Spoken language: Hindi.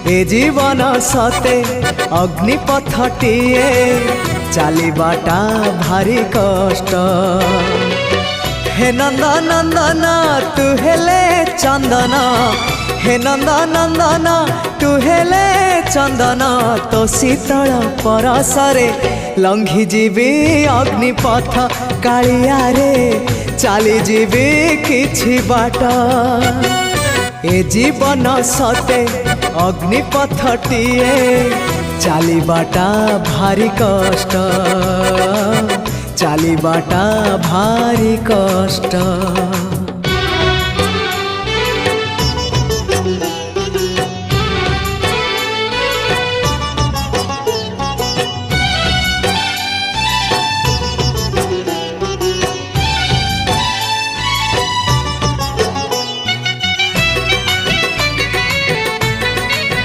ए जीवन सते अग्निपथटिए चलिबाटा भारी कष्ट। हे नंदन नंदन तू हेले चंदन, हे नंदन नंदन तू हेले चंदन, तो शीतल परसरे लंघी जीवी अग्निपथ कालिया रे चली जीवी किछि बाट। ए जीवन सते अग्निपथटिए चलिबाटा भारी कष्ट, चलिबाटा भारी कष्ट।